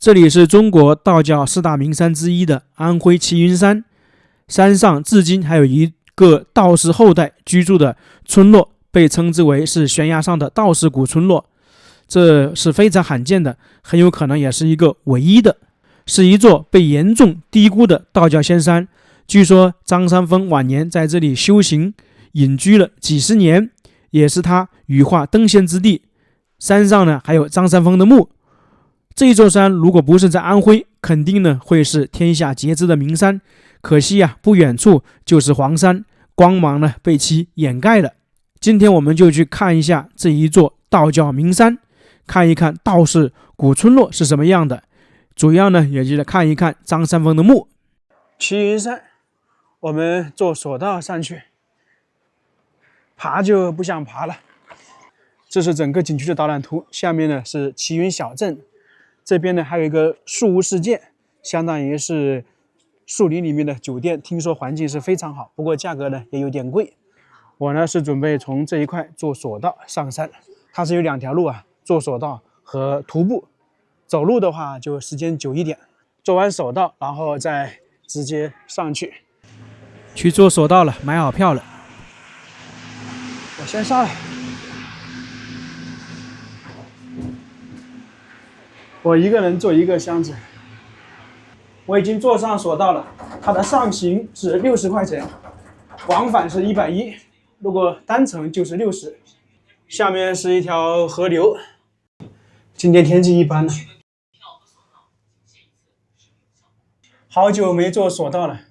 这里是中国道教四大名山之一的安徽齐云山，山上至今还有一个道士后代居住的村落，被称之为是悬崖上的道士古村落。这是非常罕见的，很有可能也是一个唯一的，是一座被严重低估的道教仙山。据说张三丰晚年在这里修行隐居了几十年，也是他羽化登仙之地。山上呢还有张三丰的墓。这一座山如果不是在安徽，肯定呢会是天下皆知的名山。可惜啊，不远处就是黄山，光芒呢被其掩盖了。今天我们就去看一下这一座道教名山，看一看道士古村落是什么样的，主要呢也就是看一看张三丰的墓。齐云山，我们坐索道上去，爬就不想爬了。这是整个景区的导览图，下面呢是齐云小镇，这边呢还有一个树屋世界，相当于是树林里面的酒店，听说环境是非常好，不过价格呢也有点贵。我呢是准备从这一块坐索道上山，它是有两条路啊，坐索道和徒步。走路的话就时间久一点，做完索道然后再直接上去。去坐索道了，买好票了。我先上来。我一个人坐一个箱子。我已经坐上索道了，它的上行是60块钱，往返是110，如果单程就是60。下面是一条河流，今天天气一般了。好久没坐索道了。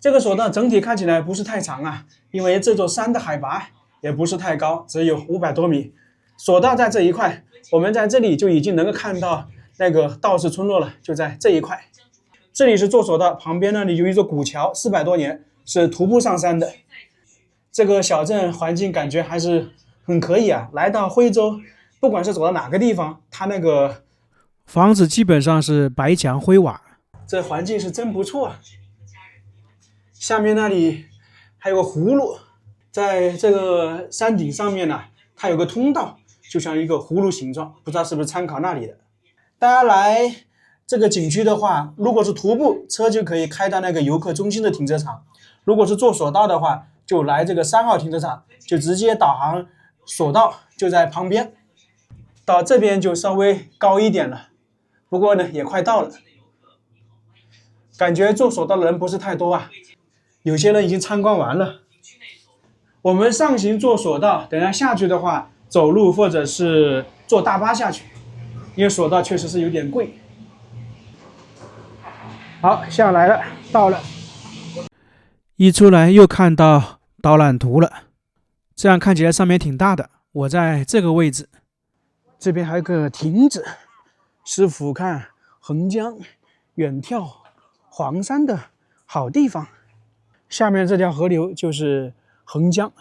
这个索道整体看起来不是太长啊，因为这座山的海拔也不是太高，只有500多米。索道在这一块，我们在这里就已经能够看到那个道士村落了，就在这一块。这里是坐索道，旁边那里有一座古桥，400多年，是徒步上山的。这个小镇环境感觉还是很可以啊。来到徽州，不管是走到哪个地方，它那个房子基本上是白墙灰瓦，这环境是真不错啊。下面那里还有个葫芦，在这个山顶上面呢，它有个通道，就像一个葫芦形状，不知道是不是参考那里的。大家来这个景区的话，如果是徒步，车就可以开到那个游客中心的停车场；如果是坐索道的话，就来这个3号停车场，就直接导航索道就在旁边。到这边就稍微高一点了，不过呢也快到了。感觉坐索道的人不是太多啊，有些人已经参观完了。我们上行坐索道，等下下去的话，走路或者是坐大巴下去，因为索道确实是有点贵。好，下来了，到了。一出来又看到导览图了，这样看起来上面挺大的。我在这个位置，这边还有个亭子，是俯瞰横江、远眺黄山的好地方。下面这条河流就是横江，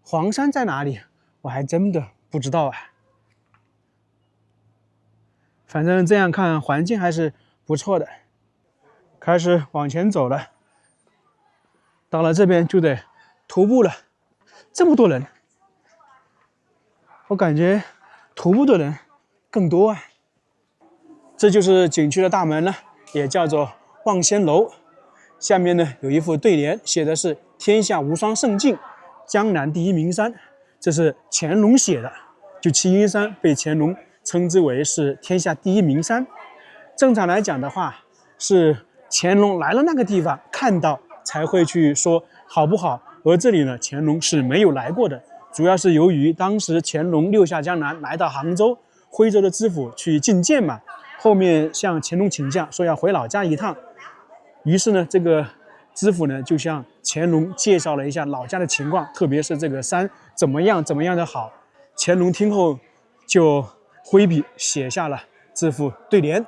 黄山在哪里？我还真的不知道啊。反正这样看环境还是不错的。开始往前走了，到了这边就得徒步了。这么多人，我感觉徒步的人更多啊。这就是景区的大门了，也叫做望仙楼。下面呢有一副对联，写的是天下无双胜境，江南第一名山。这是乾隆写的，就齐云山被乾隆称之为是天下第一名山。正常来讲的话，是乾隆来了那个地方看到才会去说好不好，而这里呢乾隆是没有来过的，主要是由于当时乾隆六下江南来到杭州，徽州的知府去觐见嘛，后面向乾隆请假说要回老家一趟，于是呢这个知府呢就向乾隆介绍了一下老家的情况，特别是这个山怎么样的好。乾隆听后就挥笔写下了这副对联，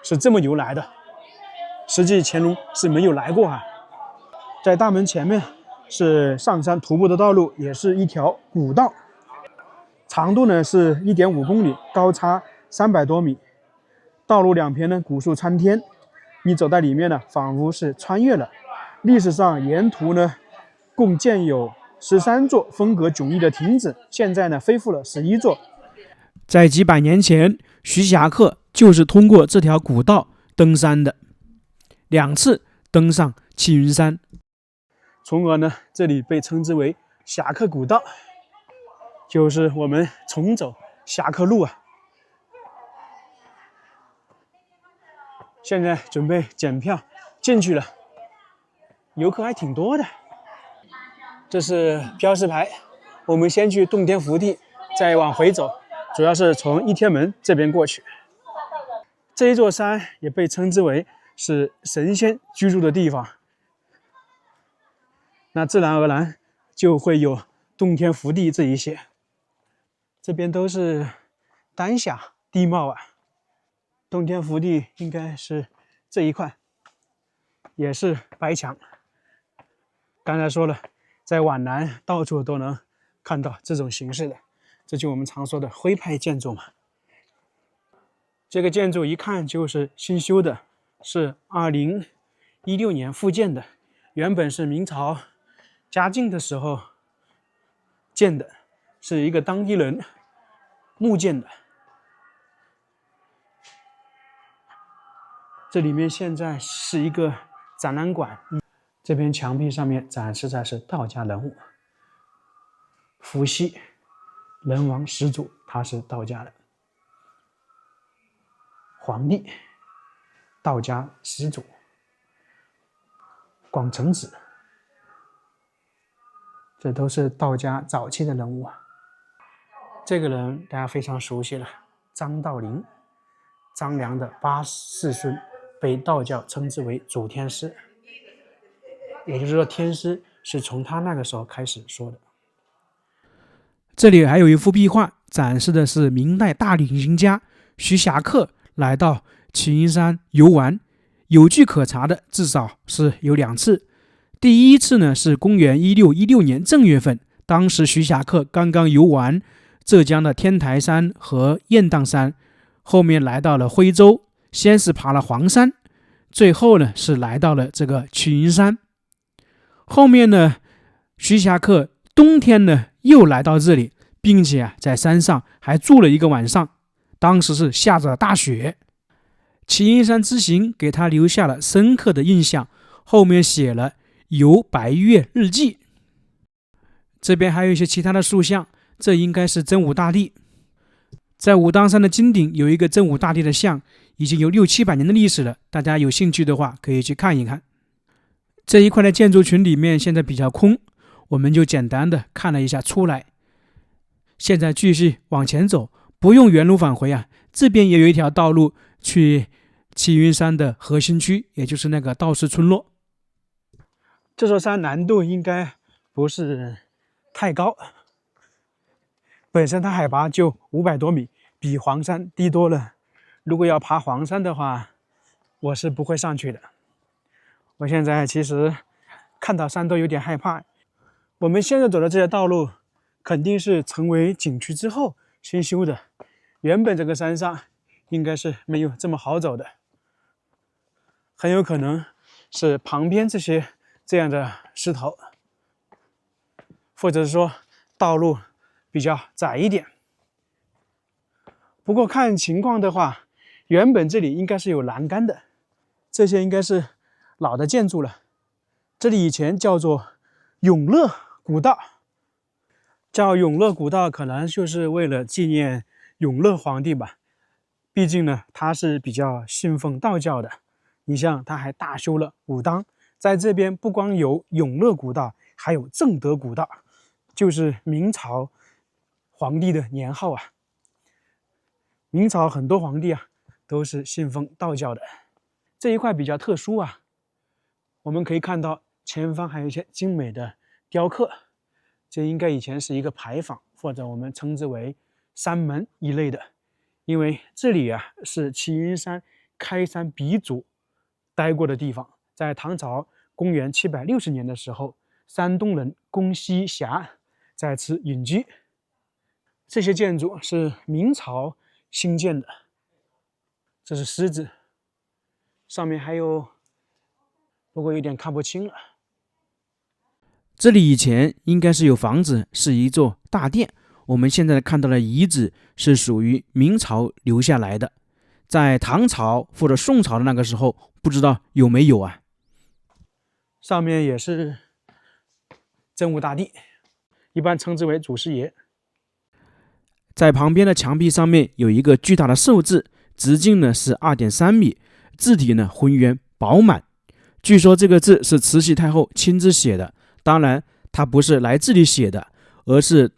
是这么由来的。实际乾隆是没有来过啊。在大门前面是上山徒步的道路，也是一条古道，长度呢是1.5公里，高差300多米。道路两边呢古树参天，你走在里面呢仿佛是穿越了。历史上沿途呢共建有13座风格迥异的亭子，现在呢恢复了11座。在几百年前，徐霞客就是通过这条古道登山的，2次登上齐云山，从而呢，这里被称之为侠客古道，就是我们重走侠客路啊。现在准备检票进去了，游客还挺多的。这是标识牌，我们先去洞天福地，再往回走，主要是从一天门这边过去。这一座山也被称之为是神仙居住的地方，那自然而然就会有洞天福地这一些。这边都是丹霞地貌啊，洞天福地应该是这一块，也是白墙。刚才说了，在皖南到处都能看到这种形式的，这就我们常说的徽派建筑嘛。这个建筑一看就是新修的，是2016年复建的，原本是明朝嘉靖的时候建的，是一个当地人木建的。这里面现在是一个展览馆，这边墙壁上面展示的是道家人物，伏羲人王始祖，他是道家的。黄帝，道家始祖。广成子，这都是道家早期的人物啊。这个人大家非常熟悉了，张道陵，张良的8世孙，被道教称之为主天师，也就是说天师是从他那个时候开始说的。这里还有一幅壁画，展示的是明代大旅行家徐霞客来到齐云山游玩，有据可查的至少是有2次。第一次呢是公元1616年正月份，当时徐霞客刚刚游完浙江的天台山和雁荡山，后面来到了徽州，先是爬了黄山，最后呢是来到了这个齐云山。后面呢，徐霞客冬天呢又来到这里，并且在山上还住了1个晚上，当时是下着大雪。齐云山之行给他留下了深刻的印象，后面写了游白月日记。这边还有一些其他的塑像，这应该是真武大帝。在武当山的金顶有一个真武大帝的像，已经有600-700年的历史了，大家有兴趣的话可以去看一看。这一块的建筑群里面现在比较空，我们就简单的看了一下出来。现在继续往前走，不用原路返回啊，这边也有一条道路去齐云山的核心区，也就是那个道士村落。这座山难度应该不是太高，本身它海拔就500多米，比黄山低多了。如果要爬黄山的话，我是不会上去的。我现在其实看到山都有点害怕。我们现在走的这条道路肯定是成为景区之后新修的，原本这个山上应该是没有这么好走的，很有可能是旁边这样的石头，或者是说道路比较窄一点。不过看情况的话，原本这里应该是有栏杆的，这些应该是老的建筑了。这里以前叫做永乐古道，叫永乐古道可能就是为了纪念永乐皇帝吧，毕竟呢他是比较信奉道教的。你像他还大修了武当，在这边不光有永乐古道，还有正德古道，就是明朝皇帝的年号啊。明朝很多皇帝啊都是信奉道教的。这一块比较特殊啊，我们可以看到前方还有一些精美的雕刻，这应该以前是一个牌坊，或者我们称之为山门一类的。因为这里啊是齐云山开山鼻祖待过的地方，在唐朝公元760年的时候，山东人龚希霞在此隐居。这些建筑是明朝兴建的，这是狮子，上面还有，不过有点看不清了。这里以前应该是有房子，是一座大殿，我们现在看到的遗址是属于明朝留下来的，在唐朝或者宋朝的那个时候，不知道有没有啊？上面也是真武大帝，一般称之为祖师爷。在旁边的墙壁上面有一个巨大的寿字，直径呢是 2.3 米，字体呢浑圆饱满。据说这个字是慈禧太后亲自写的，当然它不是来这里写的，而是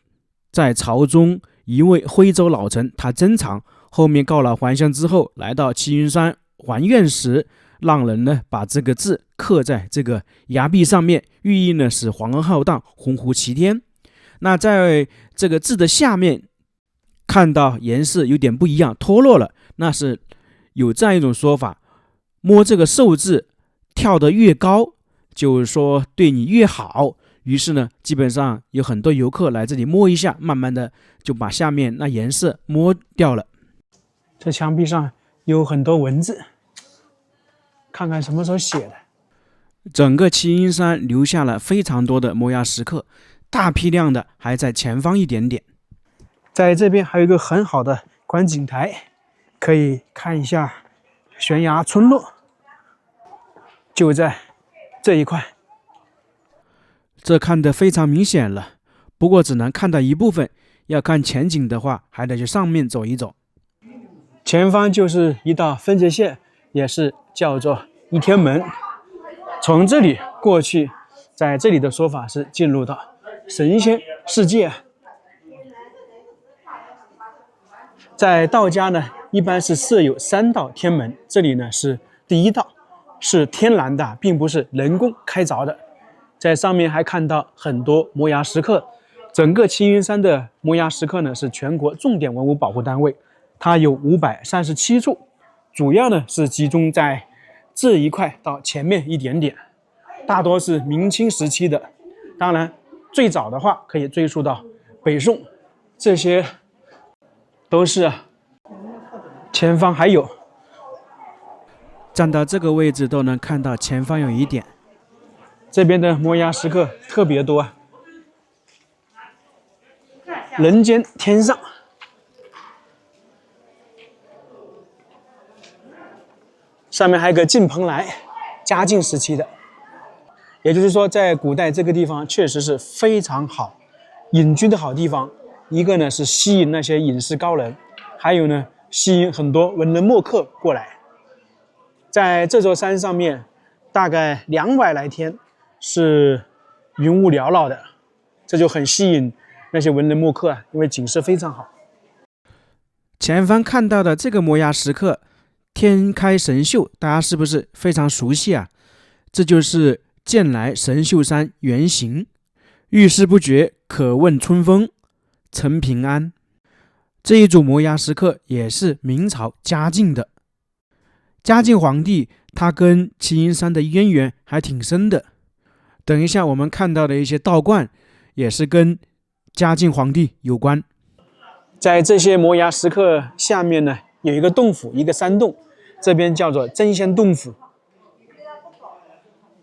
在朝中一位徽州老臣他珍藏，后面告老还乡之后，来到齐云山还愿时，让人呢把这个字刻在这个崖壁上面，寓意呢是皇恩浩荡，鸿鹄齐天。那在这个字的下面看到颜色有点不一样，脱落了，那是有这样一种说法，摸这个寿字跳得越高，就是说对你越好。于是呢，基本上有很多游客来这里摸一下，慢慢的就把下面那颜色摸掉了。这墙壁上有很多文字，看看什么时候写的。整个齐云山留下了非常多的摩崖石刻，大批量的还在前方一点点。在这边还有一个很好的观景台，可以看一下悬崖村落，就在这一块。这看得非常明显了，不过只能看到一部分，要看全景的话还得去上面走一走。前方就是一道分界线，也是叫做一天门，从这里过去，在这里的说法是进入到神仙世界。在道家呢，一般是设有3道天门，这里呢是第1道，是天然的，并不是人工开凿的。在上面还看到很多摩崖石刻，整个齐云山的摩崖石刻呢是全国重点文物保护单位，它有537处，主要呢是集中在这一块到前面一点点，大多是明清时期的，当然最早的话可以追溯到北宋，这些都是前方还有。站到这个位置都能看到前方有一点。这边的摩崖石刻特别多，人间天上。上面还有个晋蓬莱，嘉靖时期的，也就是说，在古代这个地方确实是非常好隐居的好地方。一个呢是吸引那些隐士高人，还有呢吸引很多文人墨客过来。在这座山上面，大概200来天是云雾缭绕的，这就很吸引那些文人墨客因为景色非常好。前方看到的这个摩崖石刻天开神秀，大家是不是非常熟悉啊？这就是剑来神秀山原型，遇事不决，可问春风，陈平安。这一组摩崖石刻也是明朝嘉靖的，嘉靖皇帝他跟齐云山的渊源还挺深的。等一下我们看到的一些道观也是跟嘉靖皇帝有关。在这些摩崖石刻下面呢，有一个洞府，一个山洞，这边叫做真仙洞府。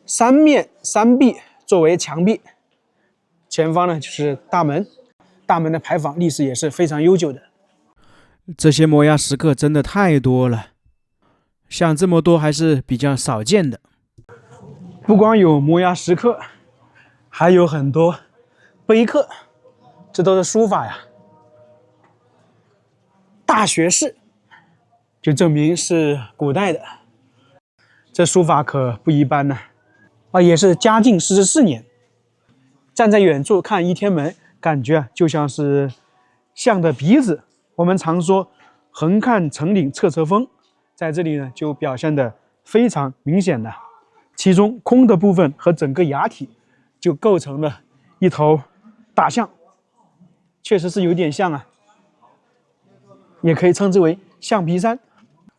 三面三壁作为墙壁，前方呢就是大门，大门的牌坊历史也是非常悠久的。这些摩崖石刻真的太多了，像这么多还是比较少见的。不光有摩崖石刻，还有很多碑刻，这都是书法呀。大学士就证明是古代的，这书法可不一般呢。也是嘉靖44年。站在远处看一天门，感觉就像是象的鼻子。我们常说横看成岭侧侧风，在这里呢就表现得非常明显的。其中空的部分和整个崖体就构成了一头大象，确实是有点像啊，也可以称之为象鼻山。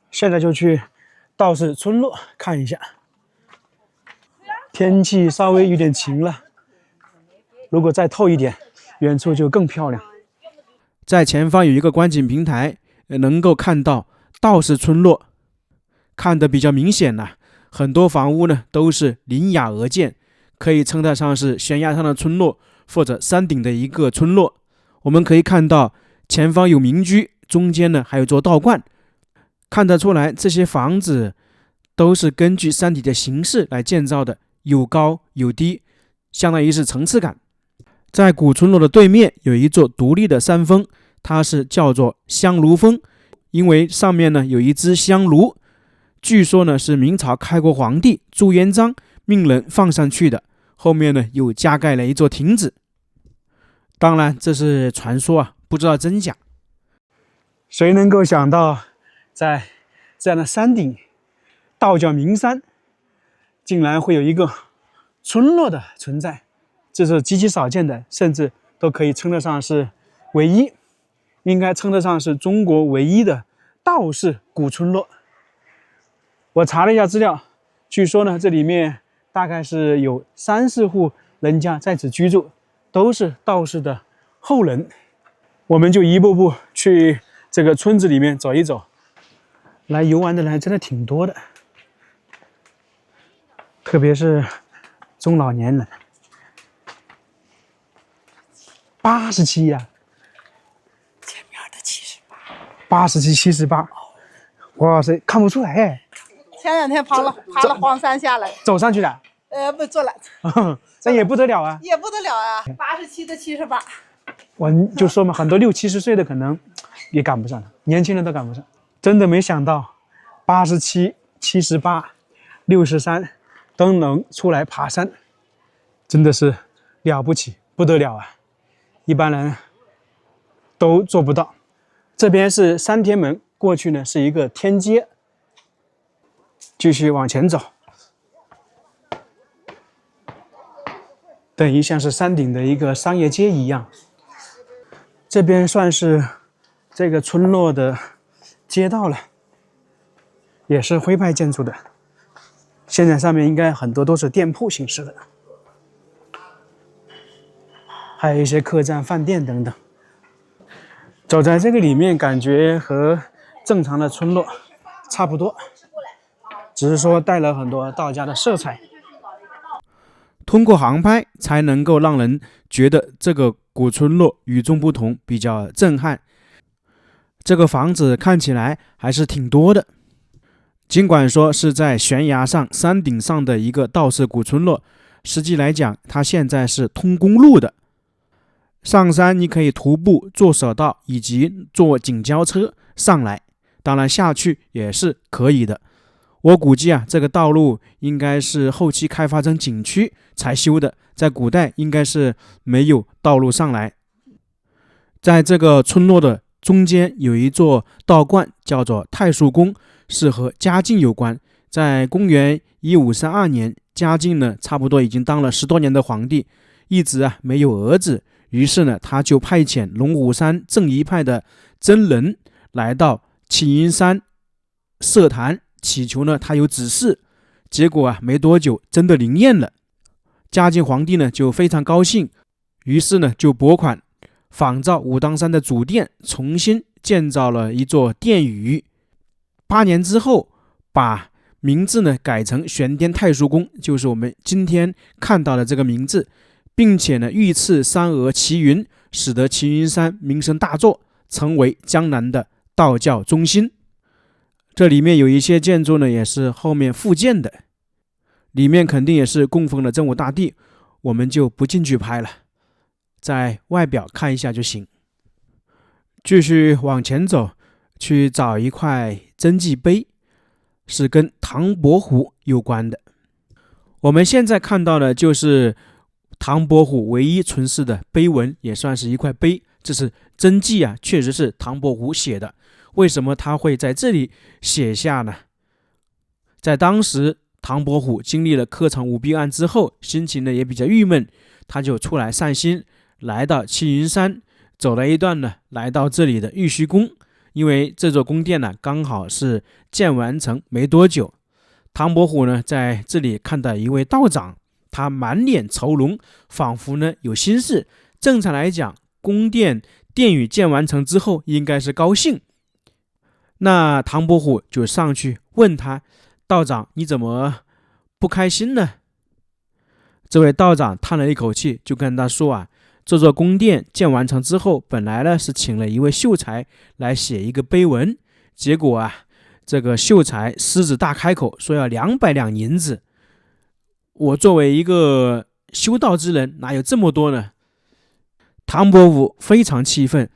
现在就去道士村落看一下。天气稍微有点晴了，如果再透一点，远处就更漂亮。在前方有一个观景平台，能够看到道士村落，看得比较明显了。很多房屋呢都是临崖而建，可以称得上是悬崖上的村落或者山顶的一个村落。我们可以看到前方有民居，中间呢还有座道观，看得出来这些房子都是根据山体的形式来建造的，有高有低，相当于是层次感。在古村落的对面有一座独立的山峰，它是叫做香炉峰，因为上面呢有一只香炉，据说呢是明朝开国皇帝朱元璋命人放上去的，后面呢又加盖了一座亭子。当然这是传说啊，不知道真假。谁能够想到在这样的山顶，道教名山竟然会有一个村落的存在，这是极其少见的，甚至都可以称得上是唯一，应该称得上是中国唯一的道士古村落。我查了一下资料，据说呢这里面大概是有30户人家在此居住，都是道士的后人。我们就一步步去这个村子里面走一走。来游玩的人真的挺多的，特别是中老年人。87呀，前面的78，87、78，哇塞，看不出来哎。前2天爬了黄山下来，走上去的？不坐缆，那也不得了啊，也不得了啊！87的78，我就说嘛，很多60、70岁的可能也赶不上了，年轻人都赶不上。真的没想到，87、78、63都能出来爬山，真的是了不起，不得了啊！一般人都做不到。这边是山天门，过去呢是一个天街，继续往前走。等于像是山顶的一个商业街一样。这边算是这个村落的街道了，也是徽派建筑的。现在上面应该很多都是店铺形式的，还有一些客栈、饭店等等。走在这个里面，感觉和正常的村落差不多，只是说带了很多道家的色彩。通过航拍才能够让人觉得这个古村落与众不同，比较震撼。这个房子看起来还是挺多的，尽管说是在悬崖上山顶上的一个道士古村落，实际来讲它现在是通公路的，上山你可以徒步、坐索道以及坐景交车上来，当然下去也是可以的。我估计啊，这个道路应该是后期开发成景区才修的，在古代应该是没有道路上来。在这个村落的中间有一座道观，叫做太叔宫，是和嘉靖有关。在公元1532年，嘉靖呢差不多已经当了10多年的皇帝，一直啊没有儿子，于是呢他就派遣龙虎山正一派的真人来到齐云山设坛，祈求呢他有指示。结果啊没多久真的灵验了，嘉靖皇帝呢就非常高兴，于是呢就拨款仿照武当山的主殿，重新建造了一座殿宇。8年之后，把名字呢改成玄天太叔宫，就是我们今天看到的这个名字，并且呢御赐山峨齐云，使得齐云山名声大作，成为江南的道教中心。这里面有一些建筑呢也是后面复建的，里面肯定也是供奉了真武大帝，我们就不进去拍了，在外表看一下就行。继续往前走，去找一块真迹碑，是跟唐伯虎有关的。我们现在看到的就是唐伯虎唯一存世的碑文，也算是一块碑，这是真迹啊，确实是唐伯虎写的。为什么他会在这里写下呢？在当时唐伯虎经历了科场舞弊案之后，心情呢也比较郁闷，他就出来散心，来到齐云山，走了一段呢，来到这里的玉虚宫。因为这座宫殿呢刚好是建完成没多久，唐伯虎呢在这里看到一位道长，他满脸愁容，仿佛呢有心事。正常来讲，宫殿殿宇建完成之后应该是高兴，那唐伯虎就上去问他，道长你怎么不开心呢？这位道长叹了一口气，就跟他说啊，这座宫殿建完成之后，本来呢是请了一位秀才来写一个碑文，结果啊，这个秀才狮子大开口，说要200两银子。我作为一个修道之人，哪有这么多呢？唐伯虎非常气愤，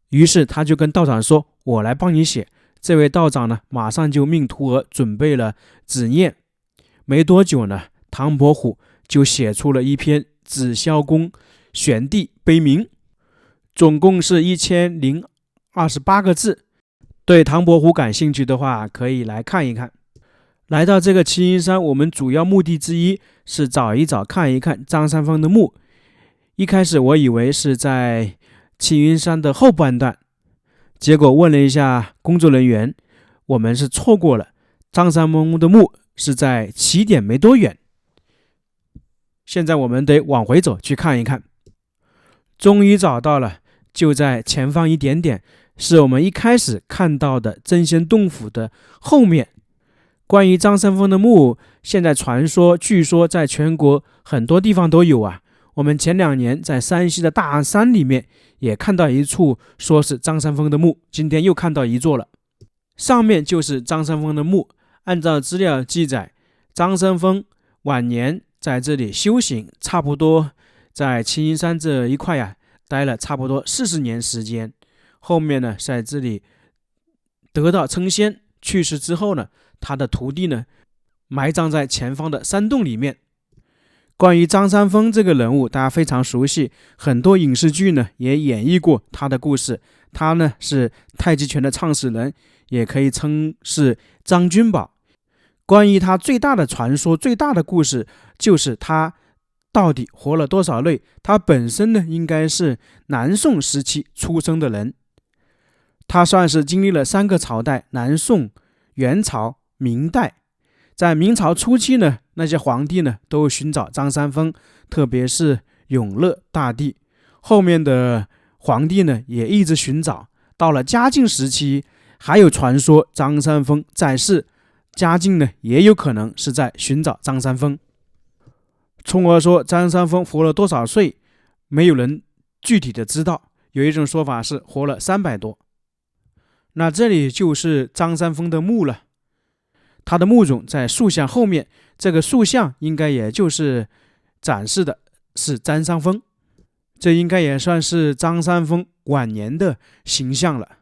于是他就跟道长说：“我来帮你写。”这位道长呢，马上就命徒儿准备了纸砚。没多久呢，唐伯虎就写出了一篇《紫霄宫玄帝碑铭》，总共是1028个字。对唐伯虎感兴趣的话，可以来看一看。来到这个齐云山，我们主要目的之一是找一找看一看张三丰的墓。一开始我以为是在齐云山的后半段，结果问了一下工作人员，我们是错过了。张三丰的墓是在起点没多远，现在我们得往回走去看一看。终于找到了，就在前方一点点，是我们一开始看到的真仙洞府的后面。关于张三丰的墓，现在传说据说在全国很多地方都有啊。我们前2年在山西的大昂山里面也看到一处说是张三丰的墓，今天又看到一座了，上面就是张三丰的墓。按照资料记载，张三丰晚年在这里修行，差不多在齐云山这一块啊待了差不多40年时间。后面呢，在这里得道成仙，去世之后呢，他的徒弟呢埋葬在前方的山洞里面。关于张三丰这个人物，大家非常熟悉，很多影视剧呢也演绎过他的故事。他呢是太极拳的创始人，也可以称是张君宝。关于他最大的传说，最大的故事就是他到底活了多少岁。他本身呢应该是南宋时期出生的人，他算是经历了3个朝代，南宋、元朝、明代。在明朝初期呢，那些皇帝呢都寻找张三丰，特别是永乐大帝。后面的皇帝呢也一直寻找。到了嘉靖时期，还有传说张三丰在世，嘉靖呢也有可能是在寻找张三丰。从而说张三丰活了多少岁，没有人具体的知道。有一种说法是活了300多。那这里就是张三丰的墓了。他的墓冢在塑像后面，这个塑像应该也就是展示的是张三丰，这应该也算是张三丰晚年的形象了。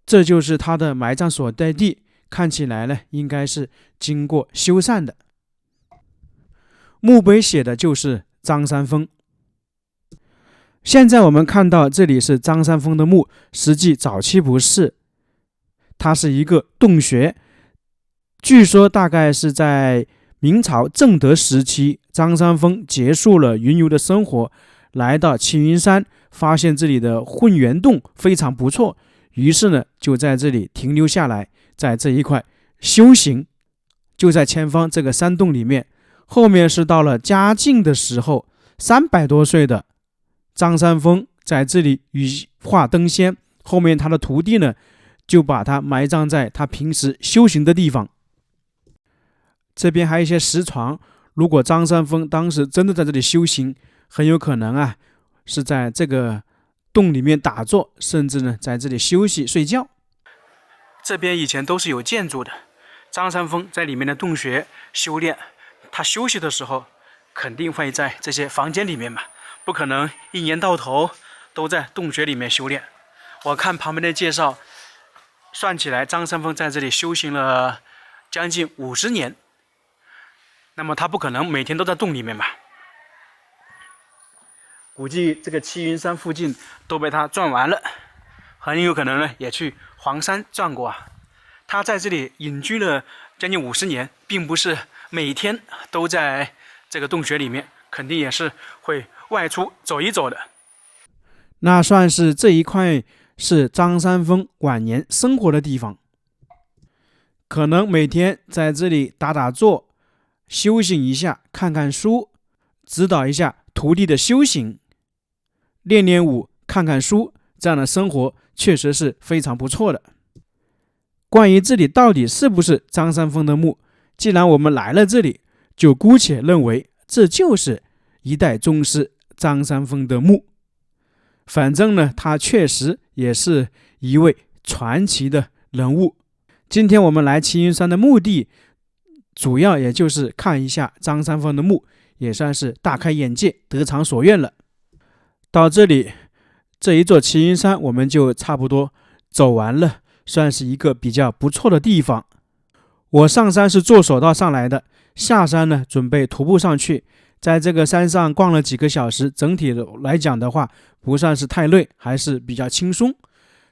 这就是他的埋葬所在地，看起来呢应该是经过修缮的。墓碑写的就是张三丰。现在我们看到这里是张三丰的墓，实际早期不是，它是一个洞穴。据说大概是在明朝正德时期，张三丰结束了云游的生活，来到齐云山，发现这里的混元洞非常不错，于是呢就在这里停留下来，在这一块修行。就在前方这个山洞里面。后面是到了嘉靖的时候，300多岁的张三丰在这里羽化登仙，后面他的徒弟呢就把他埋葬在他平时修行的地方。这边还有一些实传，如果张三丰当时真的在这里修行，很有可能啊是在这个洞里面打坐，甚至呢在这里休息睡觉。这边以前都是有建筑的，张三丰在里面的洞穴修炼，他休息的时候肯定会在这些房间里面嘛，不可能一年到头都在洞穴里面修炼。我看旁边的介绍，算起来张三丰在这里修行了将近50年，那么他不可能每天都在洞里面吧？估计这个齐云山附近都被他转完了，很有可能呢也去黄山转过啊。他在这里隐居了将近50年，并不是每天都在这个洞穴里面，肯定也是会外出走一走的。那算是这一块是张三丰晚年生活的地方，可能每天在这里打打坐，修行一下，看看书，指导一下徒弟的修行，练练武，看看书，这样的生活确实是非常不错的。关于这里到底是不是张三丰的墓，既然我们来了这里，就姑且认为这就是一代宗师张三丰的墓。反正呢，他确实也是一位传奇的人物。今天我们来齐云山的目的，主要也就是看一下张三丰的墓，也算是大开眼界，得偿所愿了。到这里，这一座齐云山我们就差不多走完了，算是一个比较不错的地方。我上山是坐索道上来的，下山呢准备徒步上去。在这个山上逛了几个小时，整体来讲的话，不算是太累，还是比较轻松，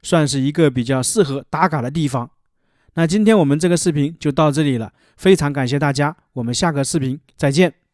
算是一个比较适合打卡的地方。那今天我们这个视频就到这里了，非常感谢大家，我们下个视频再见。